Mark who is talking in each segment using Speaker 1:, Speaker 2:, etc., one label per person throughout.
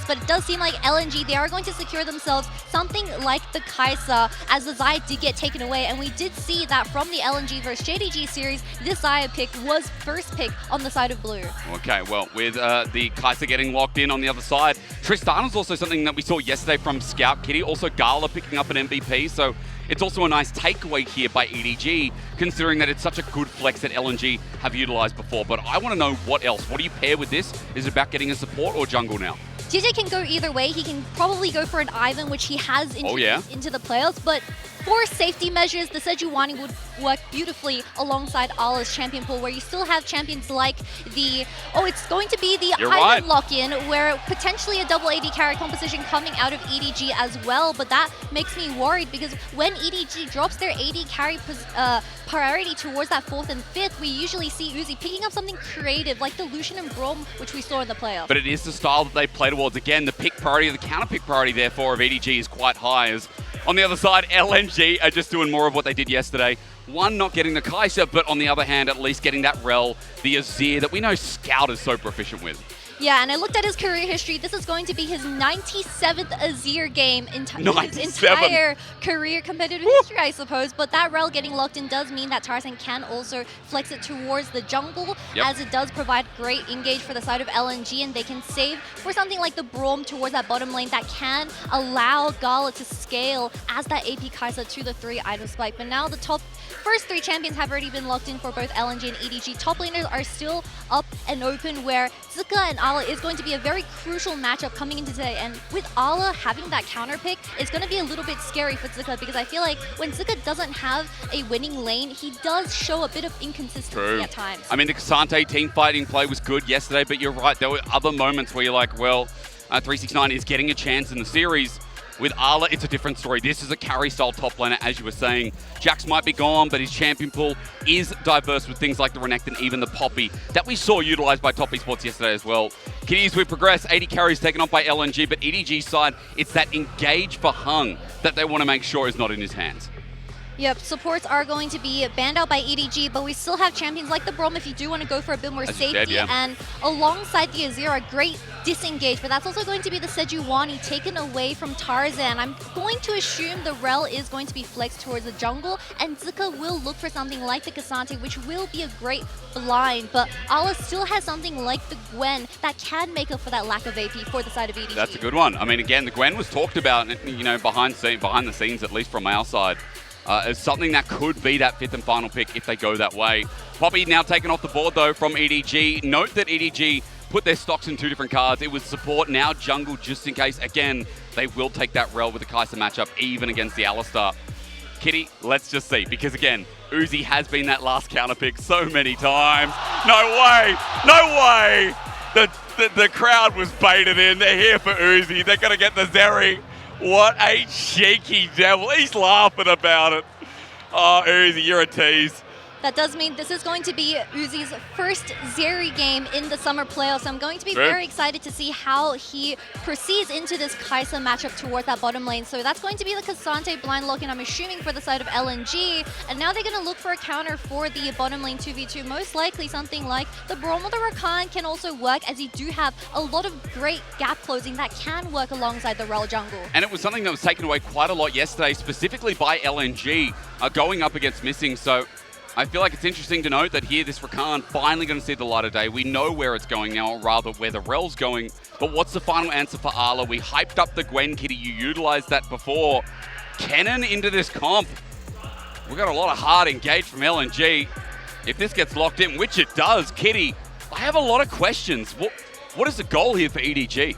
Speaker 1: but it does seem like LNG, they are going to secure themselves something like the Kai'Sa, as the Xayah did get taken away, and we did see that from the LNG versus JDG series, this Xayah pick was first pick on the side of blue.
Speaker 2: Okay, well, with the Kai'Sa getting locked in on the other side, Tristana's also something that we saw yesterday from Scout Kitty, also Gala picking up an MVP, so it's also a nice takeaway here by EDG, considering that it's such a good flex that LNG have utilized before. But I want to know what else. What do you pair with this? Is it about getting a support or jungle now?
Speaker 1: Jiejie can go either way. He can probably go for an Ivan, which he has into the playoffs, but for safety measures, the Sejuani would work beautifully alongside Ala's champion pool, where you still have champions like the... Oh, it's going to be the Ivan lock-in, where potentially a double AD carry composition coming out of EDG as well, but that makes me worried because when EDG drops their AD carry priority towards that 4th and 5th, we usually see Uzi picking up something creative, like the Lucian and Braum, which we saw in the playoff.
Speaker 2: But it is the style that they play towards. Again, the pick priority, the counter pick priority, therefore, of EDG is quite high, as on the other side, LNG are just doing more of what they did yesterday. One, not getting the Kai'Sa, but on the other hand, at least getting that Rel, the Azir that we know Scout is so proficient with.
Speaker 1: Yeah, and I looked at his career history. This is going to be his 97th Azir game in his entire career competitive history, I suppose. But that Rel getting locked in does mean that Tarzan can also flex it towards the jungle, as it does provide great engage for the side of LNG, and they can save for something like the Braum towards that bottom lane that can allow Gala to scale as that AP Kai'Sa to the 3 item spike. But now the first 3 champions have already been locked in for both LNG and EDG. Top laners are still up and open, where Zika and Ala is going to be a very crucial matchup coming into today. And with Ala having that counter pick, it's going to be a little bit scary for Zika, because I feel like when Zika doesn't have a winning lane, he does show a bit of inconsistency at times.
Speaker 2: I mean, the K'Sante team fighting play was good yesterday, but you're right, there were other moments where you're like, well, 369 is getting a chance in the series. With Ala, it's a different story. This is a carry-style top laner, as you were saying. Jax might be gone, but his champion pool is diverse with things like the Renekton and even the Poppy that we saw utilized by Top Esports yesterday as well. Kitty, as we progress, 80 carries taken off by LNG, but EDG's side, it's that engage for Hung that they want to make sure is not in his hands.
Speaker 1: Yep, supports are going to be banned out by EDG, but we still have champions like the Braum if you do want to go for a bit more safety. And alongside the Azir, a great disengage, but that's also going to be the Sejuani taken away from Tarzan. I'm going to assume the Rel is going to be flexed towards the jungle, and Zika will look for something like the K'Sante, which will be a great blind, but Ala still has something like the Gwen that can make up for that lack of AP for the side of EDG.
Speaker 2: That's a good one. I mean, again, the Gwen was talked about, you know, behind the scenes, at least from our side. As something that could be that 5th and final pick if they go that way. Poppy now taken off the board, though, from EDG. Note that EDG put their stocks in 2 different cards. It was support, now jungle, just in case. Again, they will take that Rel with the Kai'Sa matchup, even against the Alistar. Kitty, let's just see, because again, Uzi has been that last counter pick so many times. No way! No way! The crowd was baited in. They're here for Uzi. They're going to get the Zeri. What a cheeky devil. He's laughing about it. Oh, Uzi, you're a tease.
Speaker 1: That does mean this is going to be Uzi's first Zeri game in the summer playoffs. I'm going to be very excited to see how he proceeds into this Kai'Sa matchup towards that bottom lane. So that's going to be the K'Sante blind lock-in, I'm assuming, for the side of LNG. And now they're going to look for a counter for the bottom lane 2v2. Most likely something like the Braum or the Rakan can also work, as you do have a lot of great gap closing that can work alongside the Rel jungle.
Speaker 2: And it was something that was taken away quite a lot yesterday, specifically by LNG, going up against Missing. So I feel like it's interesting to note that here, this Rakan finally going to see the light of day. We know where it's going now, or rather where the Rel's going. But what's the final answer for Ala? We hyped up the Gwen, Kitty. You utilized that before. Kennen into this comp. We got a lot of hard engage from LNG. If this gets locked in, which it does, Kitty, I have a lot of questions. What is the goal here for EDG?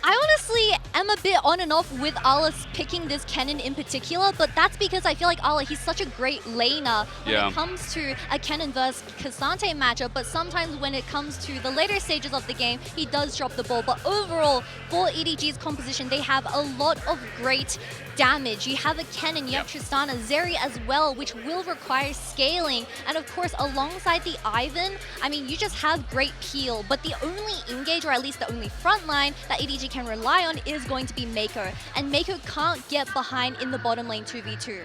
Speaker 1: I honestly am a bit on and off with Ala picking this Kennen in particular, but that's because I feel like Ala, he's such a great laner when it comes to a Kennen versus K'Sante matchup, but sometimes when it comes to the later stages of the game, he does drop the ball. But overall, for EDG's composition, they have a lot of great damage. You have a Kennen, you have Tristana, Zeri as well, which will require scaling. And of course, alongside the Ivan, I mean, you just have great peel, but the only engage, or at least the only front line that EDG can rely on is going to be Meiko. And Meiko can't get behind in the bottom lane 2v2.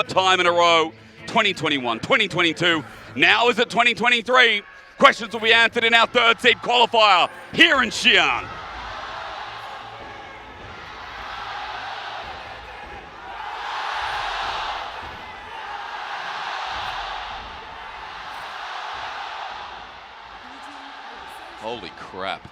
Speaker 2: Time in a row, 2021, 2022, now is it 2023? Questions will be answered in our 3rd seed qualifier here in Xi'an. Holy crap.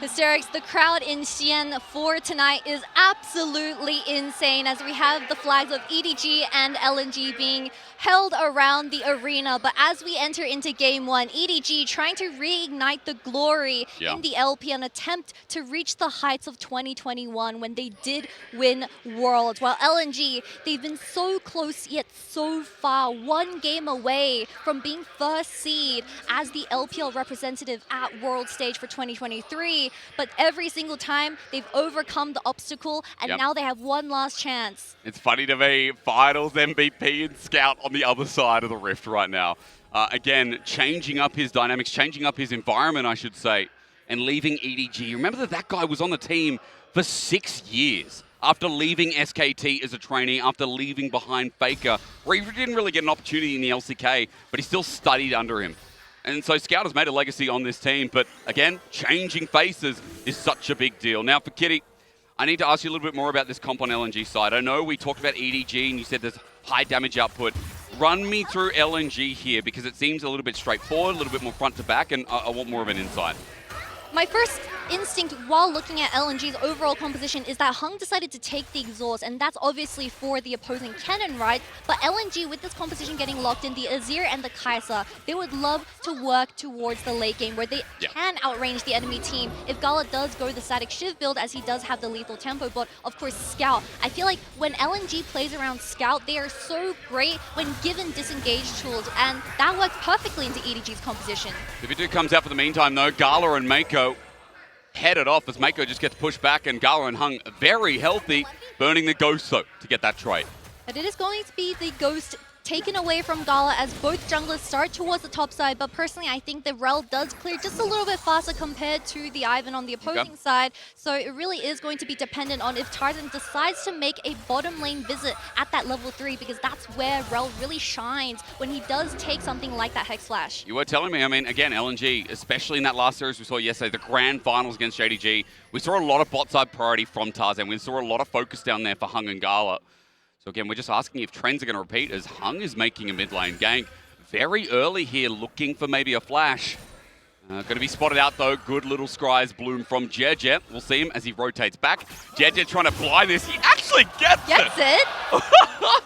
Speaker 1: Hysterics, the crowd in Xi'an for tonight is absolutely insane as we have the flags of EDG and LNG being held around the arena. But as we enter into game one, EDG trying to reignite the glory in the LPL, an attempt to reach the heights of 2021 when they did win Worlds. While LNG, they've been so close yet so far, one game away from being first seed as the LPL representative at World Stage for 2023. But every single time, they've overcome the obstacle, and now they have one last chance.
Speaker 2: It's funny to me, Finals MVP and Scout on the other side of the rift right now. Again, changing up his dynamics, changing up his environment, I should say, and leaving EDG. Remember that guy was on the team for 6 years after leaving SKT as a trainee, after leaving behind Faker, where he didn't really get an opportunity in the LCK, but he still studied under him. And so Scout has made a legacy on this team, but again, changing faces is such a big deal. Now for Kitty, I need to ask you a little bit more about this comp on LNG side. I know we talked about EDG and you said there's high damage output. Run me through LNG here because it seems a little bit straightforward, a little bit more front to back, and I want more of an insight.
Speaker 1: My first instinct while looking at LNG's overall composition is that Hung decided to take the exhaust, and that's obviously for the opposing cannon, right? But LNG, with this composition getting locked in, the Azir and the Kai'Sa, they would love to work towards the late game where they can outrange the enemy team if Gala does go the static Shiv build, as he does have the lethal tempo. But of course, Scout. I feel like when LNG plays around Scout, they are so great when given disengage tools, and that works perfectly into EDG's composition.
Speaker 2: If it comes out for the meantime, though, Gala and Meiko headed off as Meiko just gets pushed back, and Gala and Hung very healthy, burning the Ghost though to get that trade.
Speaker 1: But it is going to be the Ghost taken away from Gala as both junglers start towards the top side, but personally I think the Rel does clear just a little bit faster compared to the Ivan on the opposing side, so it really is going to be dependent on if Tarzan decides to make a bottom lane visit at that level 3, because that's where Rel really shines when he does take something like that Hex Flash.
Speaker 2: You were telling me, I mean, again, LNG, especially in that last series we saw yesterday, the grand finals against JDG, we saw a lot of bot side priority from Tarzan. We saw a lot of focus down there for Hung and Gala. So again, we're just asking if trends are going to repeat as Hung is making a mid lane gank. Very early here, looking for maybe a flash. Going to be spotted out though. Good little Scry's bloom from Jiejie. We'll see him as he rotates back. Jiejie trying to blind this. He actually gets it!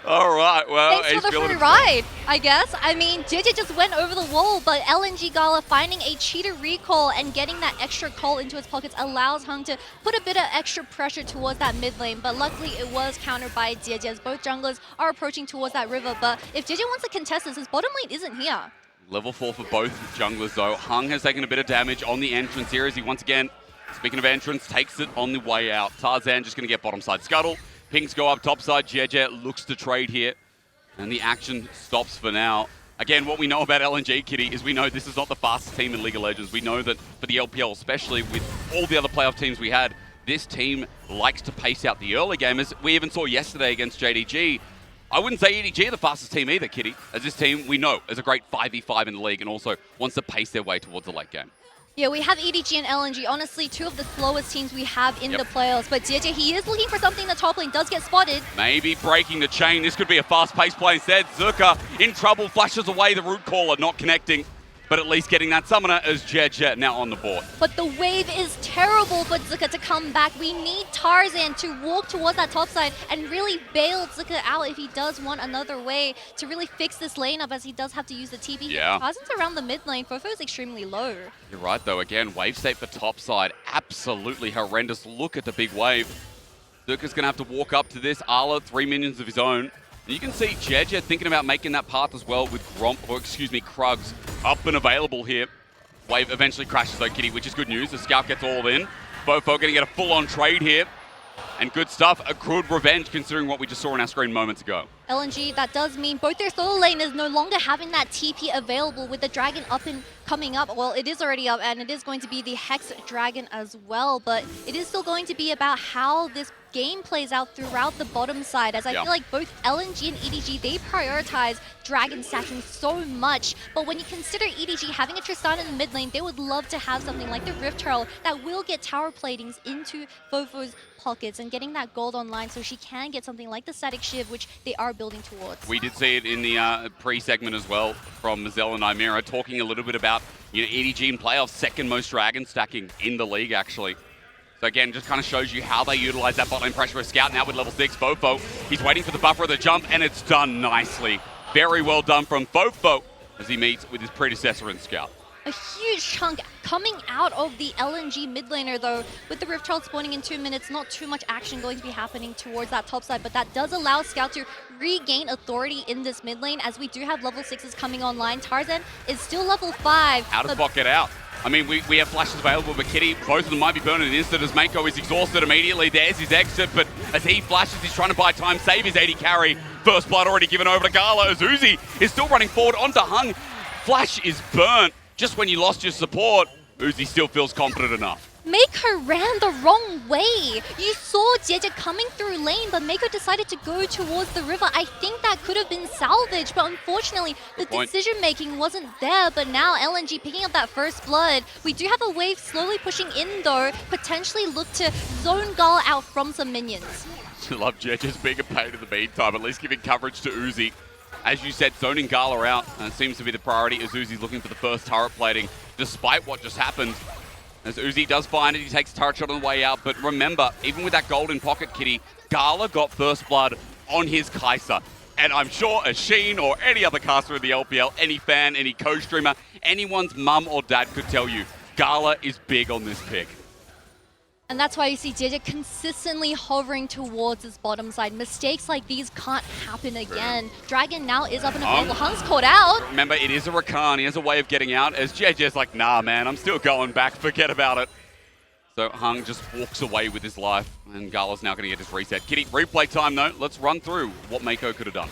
Speaker 2: All right, well,
Speaker 1: thanks for the free ride, I guess. I mean, Jiejie just went over the wall, but LNG Gala finding a cheater recall and getting that extra call into his pockets allows Hung to put a bit of extra pressure towards that mid lane, but luckily it was countered by Jiejie as both junglers are approaching towards that river. But if Jiejie wants to contest this, his bottom lane isn't here.
Speaker 2: Level 4 for both junglers though. Hung has taken a bit of damage on the entrance here as he once again, speaking of entrance, takes it on the way out. Tarzan just going to get bottom side scuttle. Pings go up top side. Jiejie looks to trade here. And the action stops for now. Again, what we know about LNG, Kitty, is we know this is not the fastest team in League of Legends. We know that for the LPL, especially with all the other playoff teams we had, this team likes to pace out the early game. As we even saw yesterday against JDG, I wouldn't say EDG are the fastest team either, Kitty. As this team, we know, is a great 5v5 in the league and also wants to pace their way towards the late game.
Speaker 1: Yeah, we have EDG and LNG, honestly, two of the slowest teams we have in the playoffs. But Jiejie, he is looking for something in the top lane, does get spotted.
Speaker 2: Maybe breaking the chain. This could be a fast-paced play instead. Zika in trouble, flashes away the root caller, not connecting. But at least getting that summoner as Jiejie now on the board.
Speaker 1: But the wave is terrible for Zika to come back. We need Tarzan to walk towards that top side and really bail Zika out if he does want another way to really fix this lane up, as he does have to use the TP.
Speaker 2: Yeah.
Speaker 1: Tarzan's around the mid lane. FoFo is extremely low.
Speaker 2: You're right, though. Again, wave state for top side. Absolutely horrendous. Look at the big wave. Zika's going to have to walk up to this. Arla, 3 minions of his own. You can see Jiejie thinking about making that path as well with Krugs up and available here. Wave eventually crashes though, Kitty, which is good news. The Scout gets all in. FoFo going to get a full-on trade here. And good stuff. A good revenge considering what we just saw on our screen moments ago.
Speaker 1: LNG, that does mean both their solo laners no longer having that TP available with the Dragon up and coming up. Well, it is already up, and it is going to be the Hex Dragon as well, but it is still going to be about how this game plays out throughout the bottom side, as I feel like both LNG and EDG, they prioritize Dragon stacking so much, but when you consider EDG having a Tristan in the mid lane, they would love to have something like the Rift Herald that will get tower platings into FoFo's pockets and getting that gold online so she can get something like the static Shiv, which they are building towards.
Speaker 2: We did see it in the pre-segment as well from Mazel and Imira talking a little bit about about, you know, EDG in playoffs, second most dragon stacking in the league, actually. So again, just kind of shows you how they utilize that bot lane pressure with Scout now with level 6, FoFo. He's waiting for the buffer of the jump, and it's done nicely. Very well done from FoFo as he meets with his predecessor in Scout.
Speaker 1: A huge chunk coming out of the LNG mid laner, though. With the Rift Herald spawning in 2 minutes, not too much action going to be happening towards that top side, but that does allow Scout to regain authority in this mid lane, as we do have level 6s coming online. Tarzan is still level 5.
Speaker 2: How does bot get out? I mean, we have flashes available, but Kitty, both of them might be burning an instant as Meiko is exhausted immediately. There's his exit, but as he flashes, he's trying to buy time, save his 80 carry. First blood already given over to Gala as Uzi is still running forward onto Hung. Flash is burnt. Just when you lost your support, Uzi still feels confident enough.
Speaker 1: Meiko ran the wrong way. You saw Jiejie coming through lane, but Meiko decided to go towards the river. I think that could have been salvaged, but unfortunately, the decision-making wasn't there. But now LNG picking up that first blood. We do have a wave slowly pushing in, though. Potentially look to zone Gala out from some minions.
Speaker 2: I love Jiejie's being a pain in the meantime, at least giving coverage to Uzi. As you said, zoning Gala out seems to be the priority as Uzi's looking for the first turret plating, despite what just happened. As Uzi does find it, he takes a turret shot on the way out. But remember, even with that golden pocket, Kitty, Gala got first blood on his Kai'Sa. And I'm sure as Sheen or any other caster in the LPL, any fan, any co-streamer, anyone's mum or dad could tell you, Gala is big on this pick.
Speaker 1: And that's why you see Jiejie consistently hovering towards his bottom side. Mistakes like these can't happen again. Dragon now is up and available. Hung's caught out.
Speaker 2: Remember, it is a Rakan. He has a way of getting out. As Jiejie's like, nah, man, I'm still going back. Forget about it. So Hung just walks away with his life. And Gala's now going to get his reset. Kitty, replay time, though. Let's run through what Meiko could have done.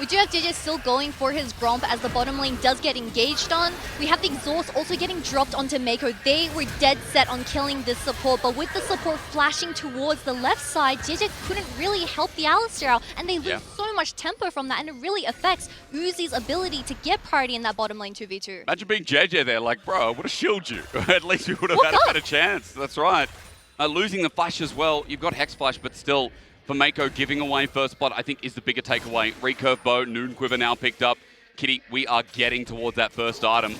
Speaker 1: We do have Jiejie still going for his Gromp as the bottom lane does get engaged on. We have the Exhaust also getting dropped onto Meiko. They were dead set on killing this support, but with the support flashing towards the left side, Jiejie couldn't really help the Alistar out, and they lose so much tempo from that, and it really affects Uzi's ability to get party in that bottom lane 2v2.
Speaker 2: Imagine being Jiejie there, like, bro, I would have shielded you. At least we would have had a better chance. That's right. Losing the flash as well. You've got Hex Flash, but still, for Meiko, giving away first blood, I think, is the bigger takeaway. Recurve bow, Noon Quiver now picked up. Kitty, we are getting towards that first item.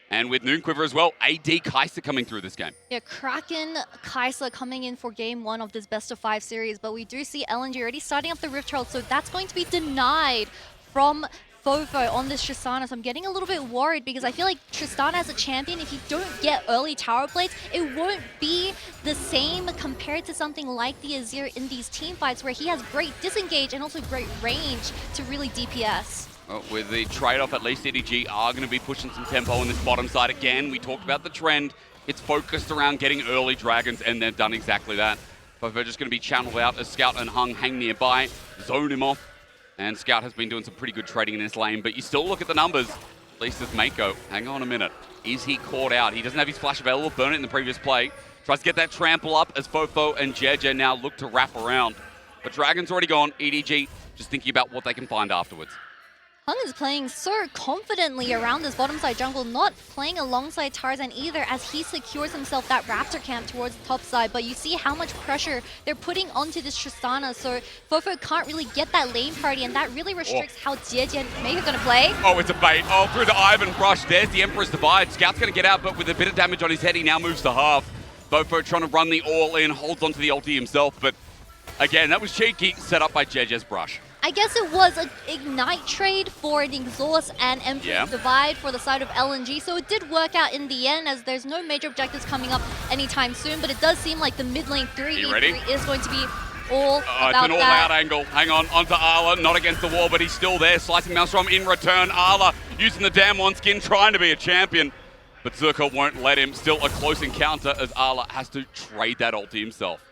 Speaker 2: And with Noon Quiver as well, AD Kai'Sa coming through this game.
Speaker 1: Yeah, Kraken Kai'Sa coming in for game 1 of this best of 5 series, but we do see LNG already starting up the Rift Herald, so that's going to be denied from FoFo on this Tristana. So I'm getting a little bit worried because I feel like Tristana as a champion, if you don't get early tower plates, it won't be the same compared to something like the Azir in these team fights where he has great disengage and also great range to really DPS.
Speaker 2: Well, with the trade-off, at least EDG are going to be pushing some tempo on this bottom side again. We talked about the trend. It's focused around getting early dragons, and they've done exactly that. FoFo just going to be channeled out as Scout and Hung hang nearby, zone him off. And Scout has been doing some pretty good trading in this lane, but you still look at the numbers. At least as Meiko. Hang on a minute. Is he caught out? He doesn't have his flash available. Burn it in the previous play. Tries to get that trample up as FoFo and Jiejie now look to wrap around. But Dragon's already gone. EDG just thinking about what they can find afterwards.
Speaker 1: Hung is playing so confidently around this bottom side jungle, not playing alongside Tarzan either as he secures himself that Raptor camp towards the top side. But you see how much pressure they're putting onto this Tristana, so FoFo can't really get that lane party, and that really restricts how Jiejie and Meiko are going to play.
Speaker 2: Oh, it's a bait. Oh, through the Ivan brush. There's the Emperor's Divide. Scout's going to get out, but with a bit of damage on his head, he now moves to half. FoFo trying to run the all-in, holds onto the ulti himself, but again, that was cheeky, set up by Jiejie's brush.
Speaker 1: I guess it was an Ignite trade for an Exhaust and Emperor's Divide for the side of LNG, so it did work out in the end as there's no major objectives coming up anytime soon, but it does seem like the mid lane 3v3 is going to be all about
Speaker 2: it's an all-out angle. Hang on, onto Arla, not against the wall, but he's still there. Slicing Maelstrom in return. Arla using the damn one skin, trying to be a champion, but Zika won't let him. Still a close encounter as Arla has to trade that ulti himself.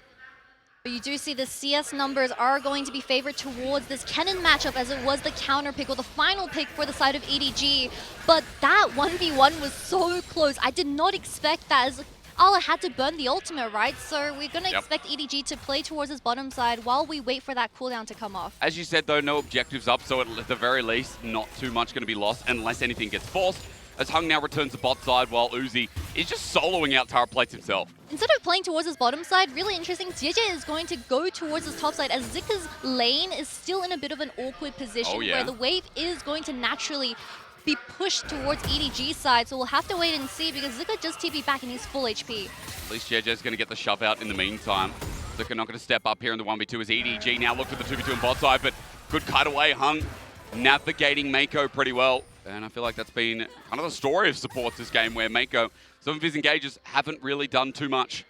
Speaker 1: But you do see the CS numbers are going to be favored towards this Kennen matchup as it was the counter pick or the final pick for the side of EDG. But that 1v1 was so close. I did not expect that as Ala had to burn the ultimate, right? So we're going to expect EDG to play towards his bottom side while we wait for that cooldown to come off.
Speaker 2: As you said, though, no objectives up, so at the very least, not too much going to be lost unless anything gets forced. As Hung now returns to bot side while Uzi is just soloing out tower plates himself.
Speaker 1: Instead of playing towards his bottom side, really interesting, Jiejie is going to go towards his top side as Zika's lane is still in a bit of an awkward position where the wave is going to naturally be pushed towards EDG's side, so we'll have to wait and see because Zika just TP back and he's full HP.
Speaker 2: At least Jiejie's going to get the shove out in the meantime. Zika not going to step up here in the 1v2 as EDG now look for the 2v2 on bot side, but good cutaway. Hung navigating Meiko pretty well. And I feel like that's been kind of the story of supports this game, where Meiko, some of his engagers haven't really done too much.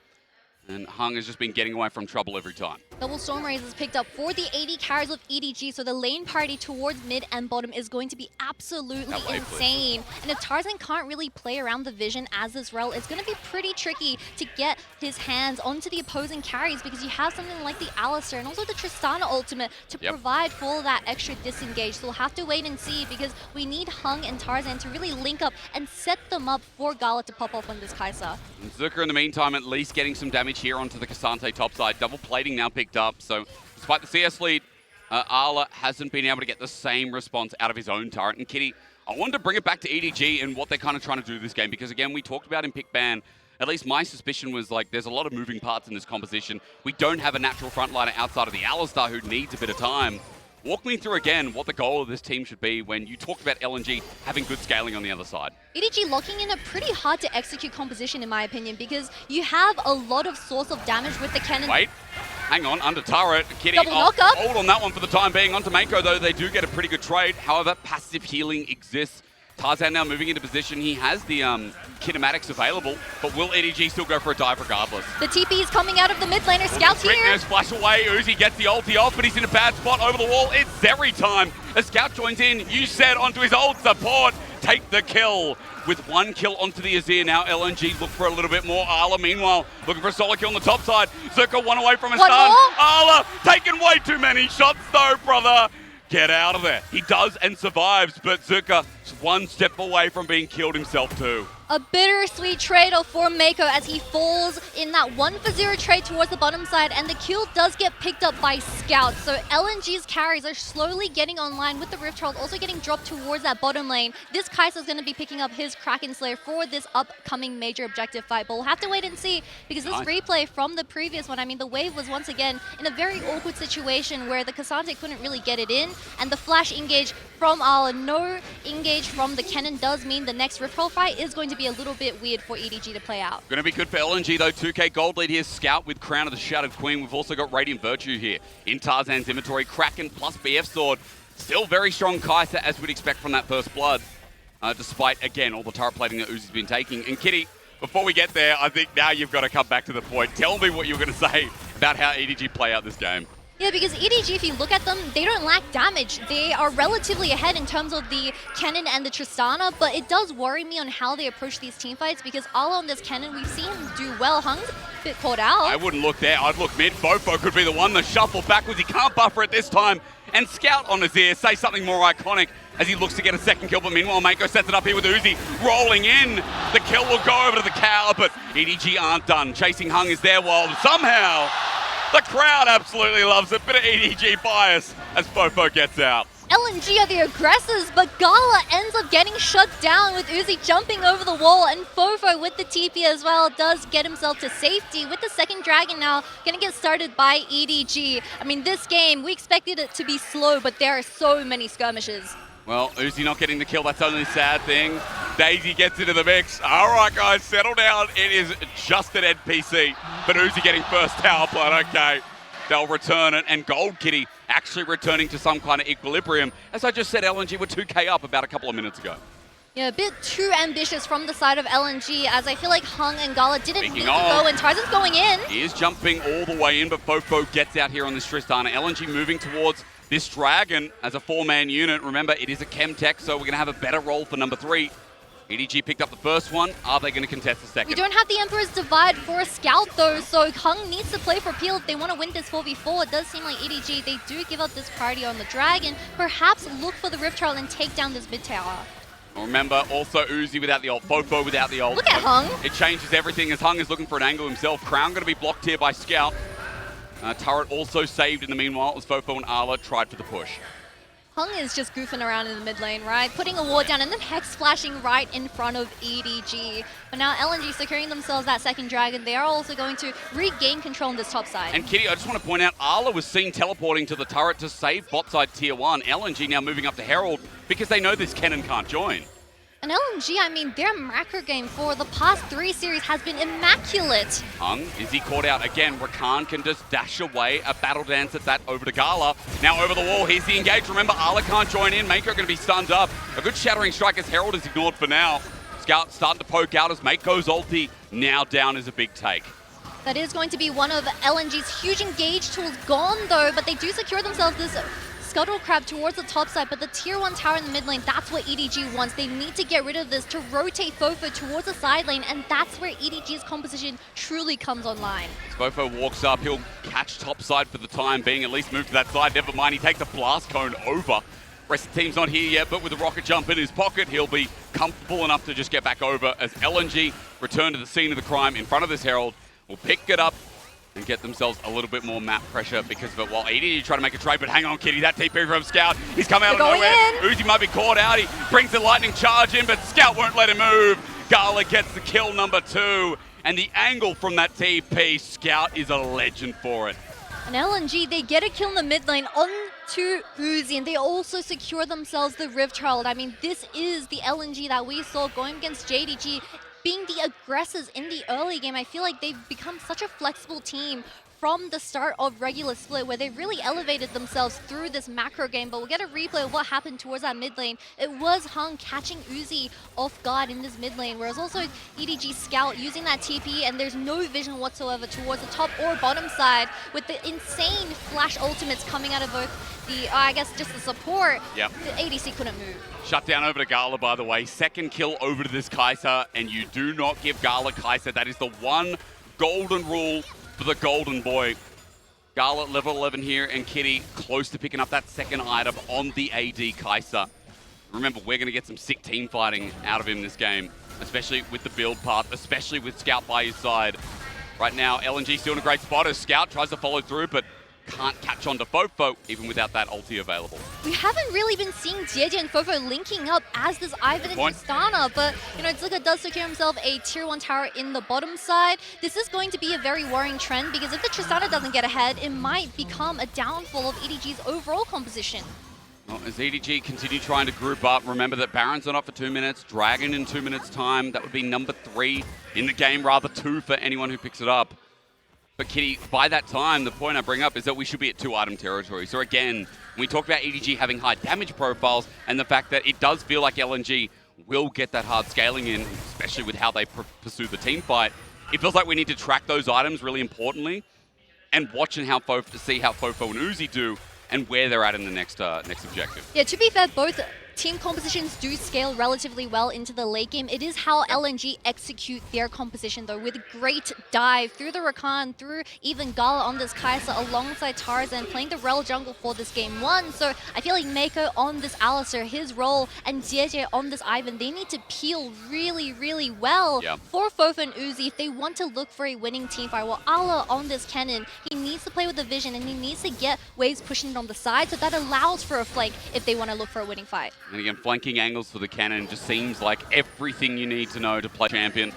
Speaker 2: And Hung has just been getting away from trouble every time.
Speaker 1: Double Storm Rays is picked up for the 80 carries of EDG, so the lane party towards mid and bottom is going to be absolutely insane. And if Tarzan can't really play around the vision as this rel, it's going to be pretty tricky to get his hands onto the opposing carries because you have something like the Alistar and also the Tristana ultimate to provide for that extra disengage. So we'll have to wait and see because we need Hung and Tarzan to really link up and set them up for Gala to pop off on this Kai'Sa.
Speaker 2: And Zika in the meantime at least getting some damage here onto the K'Sante top side. Double plating now picked up, so despite the CS lead, Arla hasn't been able to get the same response out of his own turret. And Kitty, I wanted to bring it back to EDG and what they're kind of trying to do this game, because again, we talked about in pick ban, at least my suspicion was like there's a lot of moving parts in this composition. We don't have a natural frontliner outside of the Alistar who needs a bit of time. Walk me through again what the goal of this team should be when you talked about LNG having good scaling on the other side.
Speaker 1: EDG locking in a pretty hard to execute composition in my opinion because you have a lot of source of damage with the cannon.
Speaker 2: Wait, hang on, under turret. Kitty,
Speaker 1: double knockup.
Speaker 2: Hold on that one for the time being. Onto Meiko though, they do get a pretty good trade. However, passive healing exists. Tarzan now moving into position. He has the kinematics available, but will EDG still go for a dive regardless?
Speaker 1: The TP is coming out of the mid laner. Scout's here.
Speaker 2: Splash away. Uzi gets the ulti off, but he's in a bad spot over the wall. It's Zeri time. A Scout joins in. You said onto his old support. Take the kill. With one kill onto the Azir now, LNG look for a little bit more. Arla, meanwhile, looking for a solo kill on the top side. Zika one away from a stun. Arla taking way too many shots though, brother. Get out of there. He does and survives, but Zika is one step away from being killed himself too.
Speaker 1: A bittersweet trade-off for Meiko as he falls in that 1-for-0 trade towards the bottom side, and the kill does get picked up by Scout. So LNG's carries are slowly getting online with the Rift Herald also getting dropped towards that bottom lane. This Kai'Sa is going to be picking up his Kraken Slayer for this upcoming major objective fight, but we'll have to wait and see because this replay from the previous one, I mean, the wave was once again in a very awkward situation where the K'Sante couldn't really get it in, and the flash engage from Arla, no engage from the cannon does mean the next Rift Herald fight is going to be a little bit weird for EDG to play out.
Speaker 2: Going to be good for LNG though. 2k gold lead here. Scout with Crown of the Shattered Queen. We've also got Radiant Virtue here in Tarzan's inventory. Kraken plus BF Sword. Still very strong Kai'Sa as we'd expect from that first blood. Despite, again, all the turret plating that Uzi's been taking. And Kitty, before we get there, I think now you've got to come back to the point. Tell me what you were going to say about how EDG play out this game.
Speaker 1: Yeah, because EDG, if you look at them, they don't lack damage. They are relatively ahead in terms of the cannon and the Tristana, but it does worry me on how they approach these teamfights because all on this cannon, we've seen him do well. Hung's a bit caught out.
Speaker 2: I wouldn't look there. I'd look mid. FoFo could be the one to shuffle backwards. He can't buffer it this time. And Scout on Azir, say something more iconic as he looks to get a second kill, but meanwhile, Meiko sets it up here with Uzi rolling in. The kill will go over to the cow, but EDG aren't done. Chasing Hung is there while somehow the crowd absolutely loves it. Bit of EDG bias as FoFo gets out.
Speaker 1: LNG are the aggressors, but Gala ends up getting shut down with Uzi jumping over the wall, and FoFo with the TP as well does get himself to safety with the second dragon now going to get started by EDG. I mean, this game, we expected it to be slow, but there are so many skirmishes.
Speaker 2: Well, Uzi not getting the kill, that's only a sad thing. Daisy gets into the mix. All right, guys, settle down. It is just an NPC, but Uzi getting first tower blood, okay. They'll return it, and Gold Kitty actually returning to some kind of equilibrium. As I just said, LNG were 2k up about a couple of minutes ago.
Speaker 1: Yeah, a bit too ambitious from the side of LNG, as I feel like Hung and Gala didn't need to go, and Tarzan's going in.
Speaker 2: He is jumping all the way in, but FoFo gets out here on this Tristana. LNG moving towards this dragon as a 4-man unit. Remember, it is a chem tech, so we're going to have a better role for number 3. EDG picked up the first one. Are they going to contest the second?
Speaker 1: We don't have the Emperor's Divide for a Scout, though, so Hung needs to play for Peel if they want to win this 4v4. It does seem like EDG, they do give up this priority on the Dragon. Perhaps look for the Rift Herald and take down this mid tower.
Speaker 2: Remember, also Uzi without the ult, FoFo without the ult.
Speaker 1: Look at Hung.
Speaker 2: It changes everything as Hung is looking for an angle himself. Crown going to be blocked here by Scout. Turret also saved in the meanwhile as FoFo and Arla tried for the push.
Speaker 1: Hung is just goofing around in the mid lane, right? Putting a ward down and then Hex flashing right in front of EDG. But now LNG securing themselves that second dragon. They are also going to regain control on this top side.
Speaker 2: And Kitty, I just want to point out, Arla was seen teleporting to the turret to save bot side tier 1. LNG now moving up to Herald because they know this Kennen can't join.
Speaker 1: And LNG, I mean, their macro game for the past 3 series has been immaculate.
Speaker 2: Hung, is he caught out again? Rakan can just dash away, a battle dance at that over to Gala. Now over the wall, here's the engage. Remember, Arla can't join in. Meiko going to be stunned up. A good shattering strike as Herald is ignored for now. Scout starting to poke out as Meiko's ulti now down is a big take.
Speaker 1: That is going to be one of LNG's huge engage tools gone though, but they do secure themselves this Scuttle Crab towards the top side, but the tier 1 tower in the mid lane, that's what EDG wants. They need to get rid of this to rotate FoFo towards the side lane, and that's where EDG's composition truly comes online.
Speaker 2: As FoFo walks up, he'll catch top side for the time being, at least move to that side. Never mind, he takes a blast cone over. Rest of the team's not here yet, but with the rocket jump in his pocket, he'll be comfortable enough to just get back over as LNG return to the scene of the crime in front of this Herald. Will pick it up and get themselves a little bit more map pressure because of it. While EDG trying to make a trade, but hang on, Kitty, that TP from Scout. He's come out of nowhere. Uzi might be caught out. He brings the lightning charge in, but Scout won't let him move. Gala gets the kill number 2. And the angle from that TP, Scout is a legend for it.
Speaker 1: And LNG, they get a kill in the mid lane onto Uzi, and they also secure themselves the Rift Herald. I mean, this is the LNG that we saw going against Jiejie. Being the aggressors in the early game, I feel like they've become such a flexible team from the start of regular split, where they really elevated themselves through this macro game. But we'll get a replay of what happened towards that mid lane. It was Hung catching Uzi off guard in this mid lane, whereas also EDG Scout using that TP, and there's no vision whatsoever towards the top or bottom side with the insane flash ultimates coming out of both the, I guess, just the support.
Speaker 2: Yep.
Speaker 1: The ADC couldn't move.
Speaker 2: Shut down over to Gala, by the way. Second kill over to this Kai'Sa, and you do not give Gala Kai'Sa. That is the one golden rule for the golden boy. Gala level 11 here, and Kitty close to picking up that second item on the AD Kai'Sa. Remember, we're going to get some sick team fighting out of him this game, especially with the build path, especially with Scout by his side. Right now, LNG still in a great spot as Scout tries to follow through, but can't catch on to FoFo, even without that ulti available.
Speaker 1: We haven't really been seeing Jiejie and FoFo linking up as this Ivan and Tristana, but, you know, Zika does secure himself a tier 1 tower in the bottom side. This is going to be a very worrying trend, because if the Tristana doesn't get ahead, it might become a downfall of EDG's overall composition.
Speaker 2: Well, as EDG continue trying to group up, remember that Baron's not up for 2 minutes, Dragon in 2 minutes time. That would be number 3 in the game, rather 2 for anyone who picks it up. But Kitty, by that time, the point I bring up is that we should be at 2-item territory. So again, when we talk about EDG having high damage profiles and the fact that it does feel like LNG will get that hard scaling in, especially with how they pursue the team fight, it feels like we need to track those items really importantly and watching how see how FoFo and Uzi do and where they're at in the next objective.
Speaker 1: Yeah, to be fair, both team compositions do scale relatively well into the late game. It is how LNG execute their composition, though, with great dive through the Rakan, through even Gala on this Kai'Sa alongside Tarzan, playing the rel jungle for this game 1. So I feel like Meiko on this Alistar, his role, and Jiejie on this Ivan, they need to peel really, really well for FoFo and Uzi if they want to look for a winning team fight. While Ala on this Kennen, he needs to play with the vision, and he needs to get waves pushing on the side, so that allows for a flank if they want to look for a winning fight.
Speaker 2: And again, flanking angles for the Kennen just seems like everything you need to know to play champion.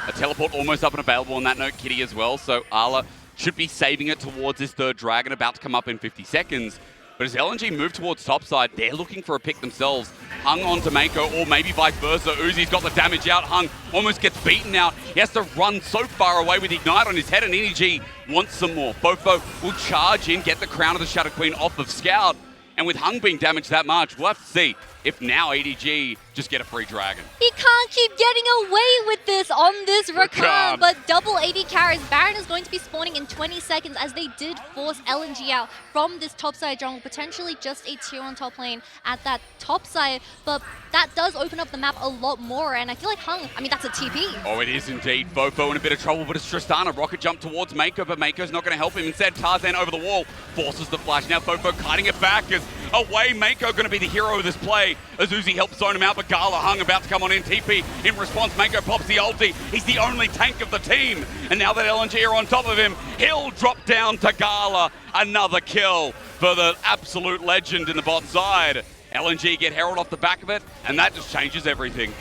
Speaker 2: A teleport almost up and available on that note, Kitty as well, so Ala should be saving it towards this third dragon, about to come up in 50 seconds. But as LNG move towards topside, they're looking for a pick themselves. Hung on to Meiko, or maybe vice versa. Uzi's got the damage out. Hung almost gets beaten out. He has to run so far away with Ignite on his head, and EDG wants some more. FoFo will charge in, get the crown of the Shadow Queen off of Scout. And with Hung being damaged that much, we'll have to see if now EDG just get a free dragon.
Speaker 1: He can't keep getting away with this on this Rakan, but double AD carries. Baron is going to be spawning in 20 seconds as they did force LNG out from this topside jungle, potentially just a tier 1 top lane at that top side, but that does open up the map a lot more, and I feel like Hung, I mean, that's a TP.
Speaker 2: Oh, it is indeed. FoFo in a bit of trouble, but it's Tristana. Rocket jump towards Meiko, but Meiko's not going to help him. Instead, Tarzan over the wall forces the flash. Now FoFo kiting it back as away. Meiko going to be the hero of this play as Uzi helps zone him out, but Gala Hung about to come on in. TP in response. Meiko pops the ulti. He's the only tank of the team. And now that LNG are on top of him, he'll drop down to Gala. Another kill for the absolute legend in the bot side. LNG get Herald off the back of it, and that just changes everything.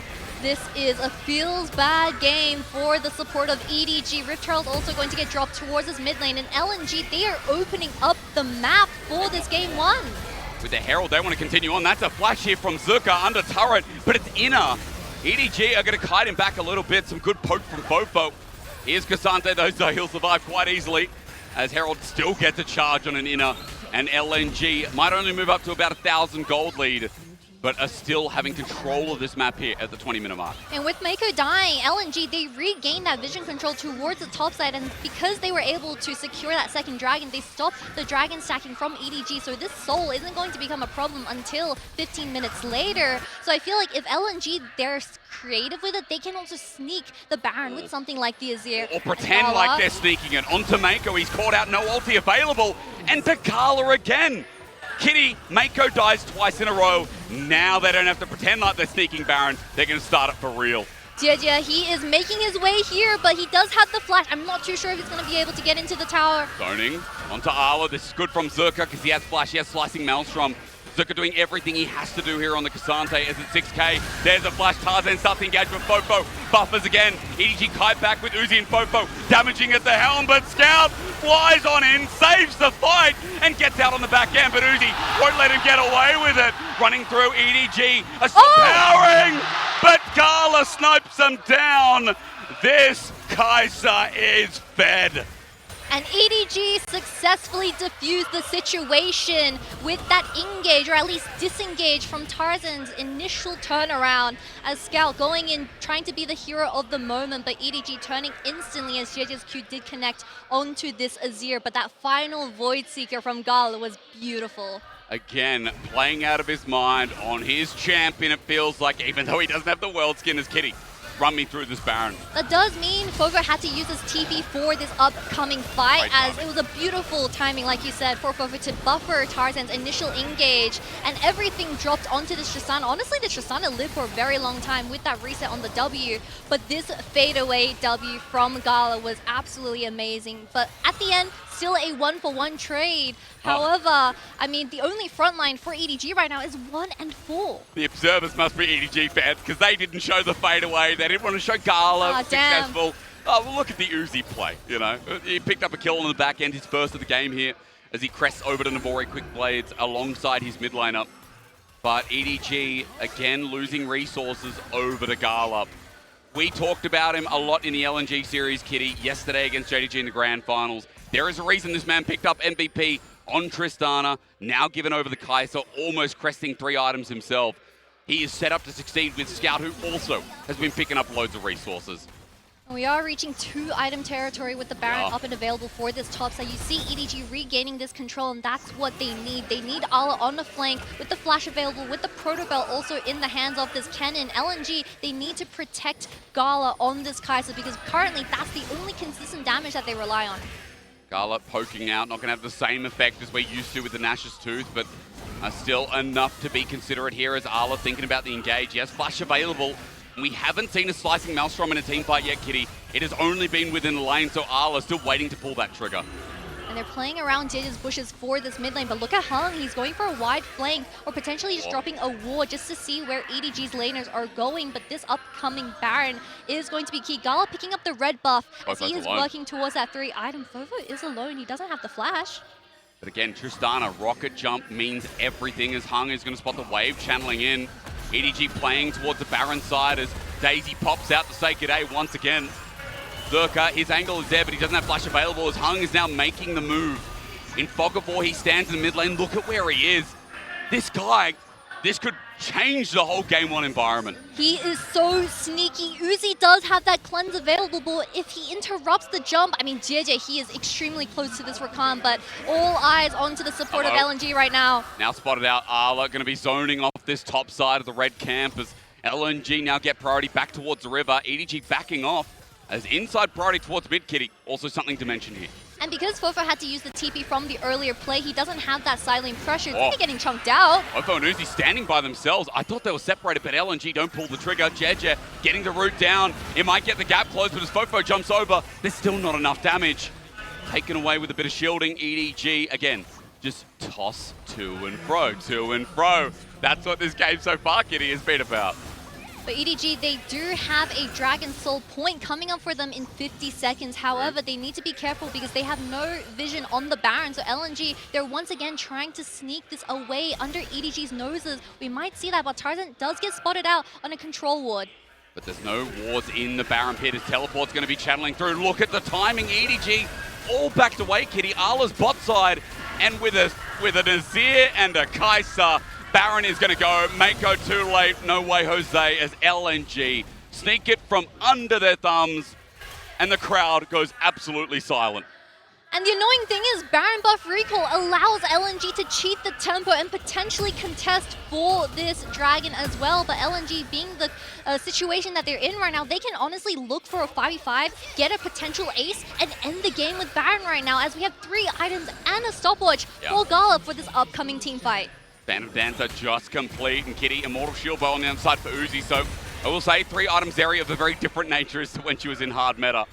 Speaker 1: This is a feels bad game for the support of EDG. Rift Herald also going to get dropped towards his mid lane, and LNG, they are opening up the map for this game one.
Speaker 2: With the Herald, they want to continue on. That's a flash here from Zika under turret, but it's inner. EDG are going to kite him back a little bit. Some good poke from FoFo. Here's Cassante, though, so he'll survive quite easily, as Herald still gets a charge on an inner. And LNG might only move up to about 1,000 gold lead, but are still having control of this map here at the 20-minute mark.
Speaker 1: And with Meiko dying, LNG, they regained that vision control towards the top side, and because they were able to secure that second dragon, they stopped the dragon stacking from EDG, so this soul isn't going to become a problem until 15 minutes later. So I feel like if LNG, they're creative with it, they can also sneak the Baron with something like the Azir.
Speaker 2: Or pretend like they're sneaking it. Onto Meiko, he's caught out, no ulti available, and to Gala again. Kitty, Meiko dies twice in a row. Now they don't have to pretend like they're sneaking Baron. They're going to start it for real.
Speaker 1: Jiejie, he is making his way here, but he does have the flash. I'm not too sure if he's going to be able to get into the tower.
Speaker 2: Zoning onto Arla. This is good from Zika because he has flash. He has slicing Maelstrom. Zika doing everything he has to do here on the Cassante as it's 6k. There's a flash. Tarzan starts to engage with FoFo. Buffers again. EDG kite back with Uzi and FoFo. Damaging at the helm, but Scout flies on in, saves the fight, and gets out on the back end. But Uzi won't let him get away with it. Running through EDG. Powering, but Gala snipes him down. This Kai'Sa is fed.
Speaker 1: And EDG successfully diffused the situation with that engage, or at least disengage from Tarzan's initial turnaround, as Scout going in, trying to be the hero of the moment, but EDG turning instantly as Jiejie's Q did connect onto this Azir. But that final Void Seeker from Gala was beautiful.
Speaker 2: Again, playing out of his mind on his champion, it feels like, even though he doesn't have the world skin as Kitty. Run me through this Baron.
Speaker 1: That does mean FoFo had to use his TP for this upcoming fight, as it was a beautiful timing, like you said, for FoFo to buffer Tarzan's initial engage, and everything dropped onto this Tristana. Honestly, the Tristana lived for a very long time with that reset on the W, but this fadeaway W from Gala was absolutely amazing. But at the end, still a 1-for-1 trade. However, I mean, the only frontline for EDG right now is 1 and 4.
Speaker 2: The observers must be EDG fans because they didn't show the fadeaway. They didn't want to show Gala successful. Oh, well, look at the Uzi play, you know. He picked up a kill on the back end, his first of the game here, as he crests over to Nabori Quick Blades alongside his mid lineup. But EDG, again, losing resources over to Gala. We talked about him a lot in the LNG series, Kitty, yesterday against JDG in the Grand Finals. There is a reason this man picked up MVP on Tristana, now given over the Kai'Sa, almost cresting 3 items himself. He is set up to succeed with Scout, who also has been picking up loads of resources.
Speaker 1: We are reaching 2-item territory with the Baron up and available for this top side. You see EDG regaining this control, and that's what they need. They need Ala on the flank with the flash available, with the Protobell also in the hands of this cannon. LNG, they need to protect Gala on this Kai'Sa because currently that's the only consistent damage that they rely on.
Speaker 2: Gala poking out, not going to have the same effect as we're used to with the Nash's Tooth, but still enough to be considerate here as Arla thinking about the engage. Yes, flash available. We haven't seen a slicing Maelstrom in a team fight yet, Kitty. It has only been within the lane, so Arla still waiting to pull that trigger.
Speaker 1: And they're playing around Jiejie's bushes for this mid lane, but look at Hung. He's going for a wide flank, or potentially just dropping a ward just to see where EDG's laners are going. But this upcoming Baron is going to be key. Gala picking up the red buff as he is working towards that 3-item. FoFo is alone. He doesn't have the flash.
Speaker 2: But again, Tristana, rocket jump means everything as Hung is going to spot the wave channeling in. EDG playing towards the Baron side as Daisy pops out to say good day once again. Zika, his angle is there, but he doesn't have flash available as Hung is now making the move. In Fog of War, he stands in the mid lane. Look at where he is. This guy, this could change the whole Game 1 environment.
Speaker 1: He is so sneaky. Uzi does have that cleanse available, but if he interrupts the jump, I mean, Jiejie, he is extremely close to this Rakan, but all eyes onto the support of LNG right now.
Speaker 2: Now spotted out, Arla going to be zoning off this top side of the red camp as LNG now get priority back towards the river. EDG backing off as inside priority towards mid, Kitty. Also something to mention here.
Speaker 1: And because FoFo had to use the TP from the earlier play, he doesn't have that silent pressure. He's getting chunked out.
Speaker 2: FoFo and Uzi standing by themselves. I thought they were separated, but LNG don't pull the trigger. Jiejie getting the root down. It might get the gap closed, but as FoFo jumps over, there's still not enough damage. Taken away with a bit of shielding. EDG, again, just toss to and fro, to and fro. That's what this game so far, Kitty, has been about.
Speaker 1: But EDG, they do have a Dragon Soul point coming up for them in 50 seconds. However, they need to be careful because they have no vision on the Baron. So LNG, they're once again trying to sneak this away under EDG's noses. We might see that, but Tarzan does get spotted out on a control ward. But
Speaker 2: there's no wards in the Baron pit. His teleport's going to be channeling through. Look at the timing. EDG all backed away, Kitty. Ala's bot side. And with a Nazir and a Kai'Sa, Baron is going to go. Meiko too late. No way, Jose, as LNG sneak it from under their thumbs. And the crowd goes absolutely silent.
Speaker 1: And the annoying thing is Baron buff recall allows LNG to cheat the tempo and potentially contest for this Dragon as well. But LNG being the situation that they're in right now, they can honestly look for a 5v5, get a potential ace, and end the game with Baron right now as we have 3 items and a stopwatch for Gala for this upcoming team fight.
Speaker 2: Band of Dance are just complete, and Kitty, Immortal Shield Bow on the outside for Uzi. So I will say 3 items area of a very different nature as to when she was in hard meta.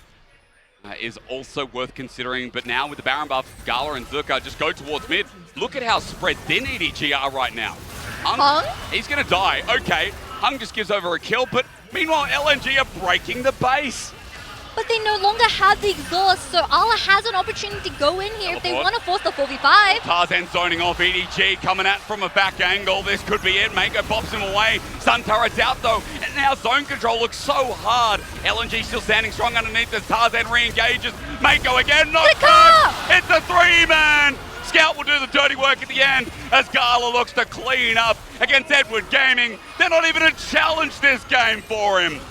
Speaker 2: Is also worth considering, but now with the Baron buff, Gala and Zika just go towards mid. Look at how spread thin EDG are right now. Hung? He's gonna die. Okay, Hung just gives over a kill, but meanwhile LNG are breaking the base.
Speaker 1: But they no longer have the exhaust, so Ala has an opportunity to go in here if they want to force the 4v5.
Speaker 2: Tarzan zoning off, EDG coming at from a back angle. This could be it. Meiko pops him away. Stun turret's out though, and now zone control looks so hard. LNG still standing strong underneath as Tarzan re-engages. Meiko again, not good! It's a 3-man! Scout will do the dirty work at the end as Gala looks to clean up against Edward Gaming. They're not even a challenge this game for him.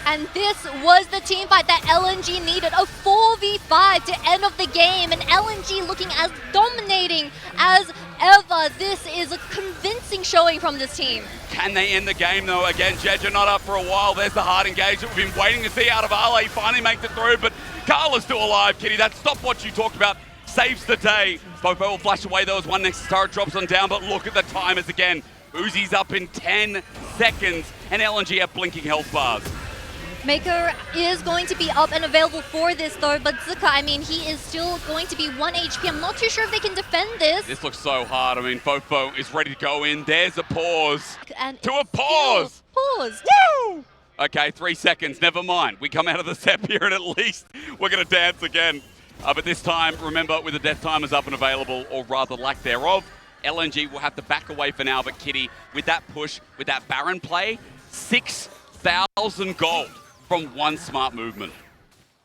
Speaker 1: And this was the team fight that LNG needed, a 4v5 to end of the game, and LNG looking as dominating as ever. This is a convincing showing from this team.
Speaker 2: Can they end the game though? Again, Jiejie not up for a while. There's the hard engagement we've been waiting to see out of Ala. He finally makes it through, but Gala's still alive, Kitty. That stopwatch you talked about saves the day. FoFo will flash away though as one next turret drops on down, but look at the timers again. Uzi's up in 10 seconds, and LNG have blinking health bars.
Speaker 1: Meiko is going to be up and available for this though, but Zika, I mean, he is still going to be 1 HP. I'm not too sure if they can defend this.
Speaker 2: This looks so hard. I mean, FoFo is ready to go in. There's a pause.
Speaker 1: And
Speaker 2: to a pause!
Speaker 1: Paused.
Speaker 2: Woo! Okay, 3 seconds. Never mind. We come out of the set period at least. We're going to dance again. But this time, remember, with the death timers up and available, or rather lack thereof, LNG will have to back away for now. But Kitty, with that push, with that Baron play, 6,000 gold from one smart movement.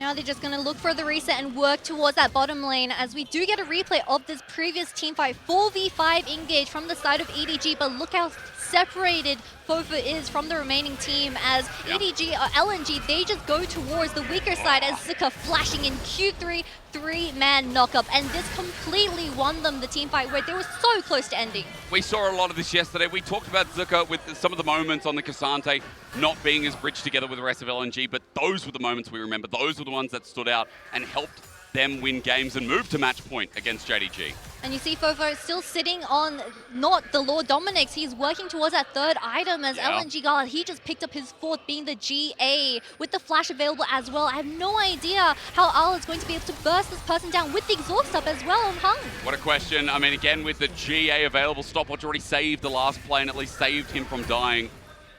Speaker 1: Now they're just going to look for the reset and work towards that bottom lane as we do get a replay of this previous teamfight. 4v5 engage from the side of EDG, but look how separated FoFo is from the remaining team as EDG or LNG, they just go towards the weaker side as Zika flashing in Q3, 3-man knockup, and this completely won them the team fight where they were so close to ending.
Speaker 2: We saw a lot of this yesterday. We talked about Zika with some of the moments on the Cassante not being as bridged together with the rest of LNG, but those were the moments we remember. Those were the ones that stood out and helped them win games and move to match point against JDG.
Speaker 1: And you see FoFo still sitting on not the Lord Dominix. He's working towards that 3rd item as LNG Gala. He just picked up his 4th, being the GA with the flash available as well. I have no idea how Ala is going to be able to burst this person down with the exhaust up as well on Hung.
Speaker 2: What a question. I mean, again, with the GA available, stopwatch already saved the last play and at least saved him from dying.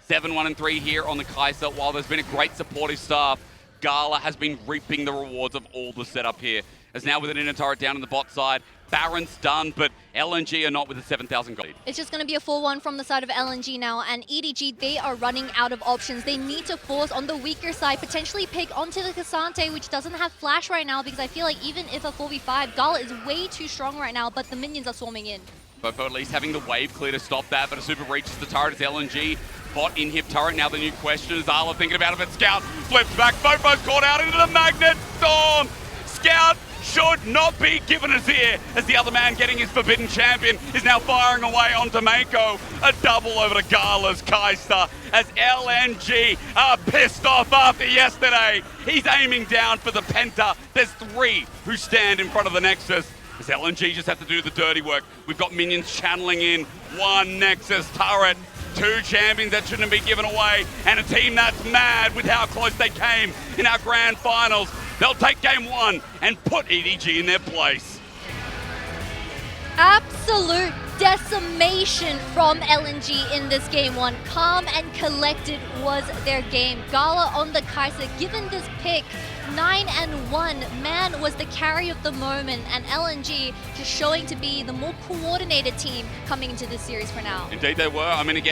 Speaker 2: 7-1-3 here on the Kai'Sa. While there's been a great supportive staff, Gala has been reaping the rewards of all the setup here. As now with an inner turret down on the bot side, Baron's done, but LNG are not with a 7,000 gold.
Speaker 1: It's just going to be a 4-1 from the side of LNG now, and EDG, they are running out of options. They need to force on the weaker side, potentially pick onto the Cassante, which doesn't have flash right now, because I feel like even if a 4v5, Gala is way too strong right now, but the minions are swarming in.
Speaker 2: FoFo at least having the wave clear to stop that, but a super reaches the turret as LNG. Bot inhib turret. Now the new question is Ala thinking about it, but Scout flips back. FoFo's caught out into the Magnet Storm. Scout should not be given his ear as the other man getting his Forbidden Champion is now firing away onto Meiko. A double over to Gala's Kai'Sa as LNG are pissed off after yesterday. He's aiming down for the Penta. There's 3 who stand in front of the Nexus. As LNG just have to do the dirty work. We've got minions channeling in. 1 Nexus turret. 2 champions that shouldn't be given away, and a team that's mad with how close they came in our grand finals. They'll take game 1 and put EDG in their place.
Speaker 1: Absolute decimation from LNG in this game one. Calm and collected was their game. Gala on the Kaiser, given this pick, 9-1. Man was the carry of the moment, and LNG just showing to be the more coordinated team coming into this series for now.
Speaker 2: Indeed they were. I mean, again,